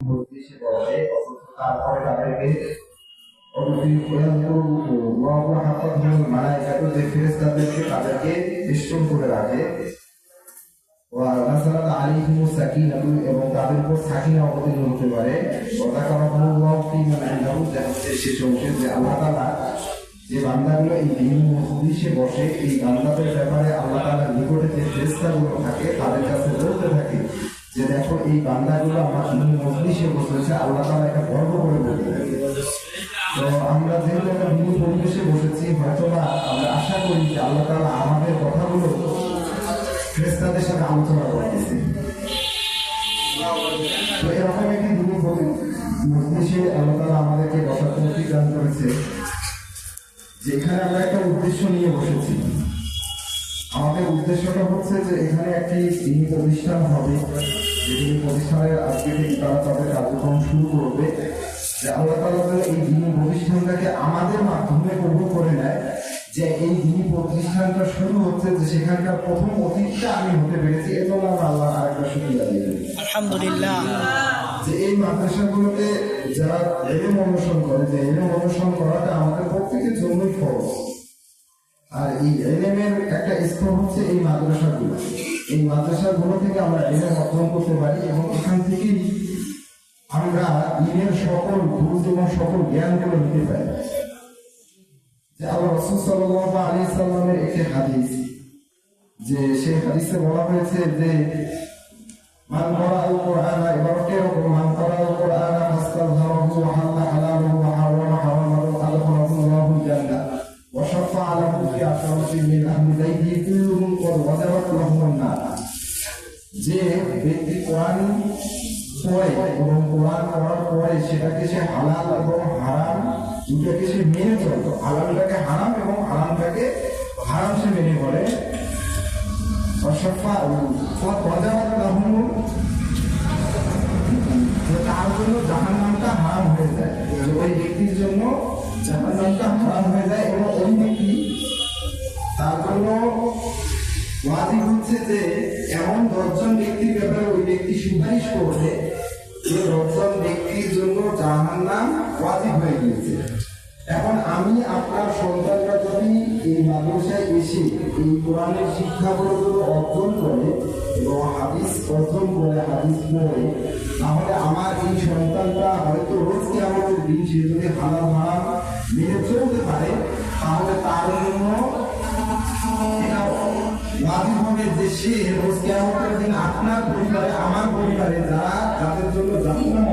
মজলিসে বসে অথচ তারপরে তাদেরকে যে ফেরেশতাদেরকে তাদেরকে বেষ্টন করে রাখে এবং তাদের উপর সাকিনা অবতীর্ণ হতে পারে শেষ অংশে যে আল্লাহ তাআলা যে বান্দাগুলো এই দিন মজলিসে বসে এই বান্দাদের ব্যাপারে আল্লাহ তাআলার নিকটে যে ফেরেশতাগুলো থাকে তাদের কাছে বলতে থাকে যে দেখো এই বান্দাগুলো আমার দিন মজলিসে বসেছে, আল্লাহ তাআলা এটা গর্ব করে বলতে থাকে। তো আমরা যেহেতু একটা দিন পরিবেশে বসেছি, হয়তো বা আমরা আশা করি যে আল্লাহ তাআলা আমাদের কথাগুলো ফেরেশতাদের সাথে আলোচনা করতেছে। তো এরকম একটি দিন মজলিসে আল্লাহ তাআলা আমাদেরকে বসার তৌফিক দান করেছে, যেখানে আমরা একটা উদ্দেশ্য নিয়ে বসেছি। আমাদের উদ্দেশ্যটা হচ্ছে যে এখানে একটি দিনী প্রতিষ্ঠান হবে, যে দিনী প্রতিষ্ঠানের আজকে থেকে তারা তাদের কার্যক্রম শুরু করবে, যে আল্লাহ তাআলা এই দিনী প্রতিষ্ঠানটাকে আমাদের মাধ্যমে কবুল করে নেয়। যে এই দিনী প্রতিষ্ঠানটা শুরু হচ্ছে, যে সেখানকার প্রথম অতিথিটা আমি হতে পেরেছি, এর জন্য আমরা আল্লাহ আরেকটা শুকরিয়া দিয়ে দেব আলহামদুলিল্লাহ। যে এই মাদ্রাসাগুলোতে যারা ইলম অনুসরণ করে, যে ইলম অনুসরণ করাটা আমাদের প্রত্যেকের জন্যই ফরজ। আর এই ইলমের একটা স্তর হচ্ছে এই মাদ্রাসাগুলো। এই মাদ্রাসাগুলো থেকে আমরা ইলম অর্জন করতে পারি এবং এখান থেকেই আমরা দিনের সকল গুরুত্ব এবং সকল জ্ঞানগুলো নিতে পারি। যে আল্লাহ রাসূল সাল্লাল্লাহু আলাইহি সাল্লামের একটি হাদিস, যে সেই হাদিসে বলা হয়েছে যে মান ক্বারাআল কুরআন, ইবারতে এরকম, মান ক্বারাআল কুরআন ফাস্তাযহারাহু ওয়া হাল্লা হালালু ওয়া হারামা হারামাহু আদখালাহুল্লাহুল জান্নাহ ওয়া শাফা'a লাহু ফি আশরাতিন মিন আহলি বাইতিহি কুল্লুহুম ক্বাদ ওয়াজাবাত লাহুমুন নার। যে ব্যক্তি কোরআন পড়ে এবং কোরআন পড়ার পরে সেটাকে সে হালাল এবং হারাম দুটাকে সে মেনে চলতো, হালালটাকে হারাম এবং হারামটাকে হারাম সে মেনে করে, তার জন্য জাহান্নামটা হারাম হয়ে যায়। ওই ব্যক্তির জন্য জাহান্নামটা হারাম হয়ে যায় এবং ওই ব্যক্তি তার জন্য ওয়াজিব হচ্ছে যে এমন 10 জন ব্যক্তির ব্যাপারে ওই ব্যক্তি সুপারিশ করবে যে 10 জন ব্যক্তির জন্য জাহান্নাম ওয়াজিব হয়ে গিয়েছে। এখন আমি আপনার সন্তানরা যদি এই মাদ্রাসায় এসে এই কোরআনের শিক্ষাগুলো অর্জন করে এবং হাদিস অর্জন করে, হাদিস পড়ে, তাহলে আমার এই সন্তানটা হয়তো রোজ কিয়ামতের দিন সে যদি হালাল হারাম মেনে চলতে পারে, তাহলে তার জন্য এটা ওয়াজিব হবে যে সে রোজ কিয়ামতের দিন আপনার পরিবারে, আমার পরিবারে যারা যাদের জন্য জাহান্নাম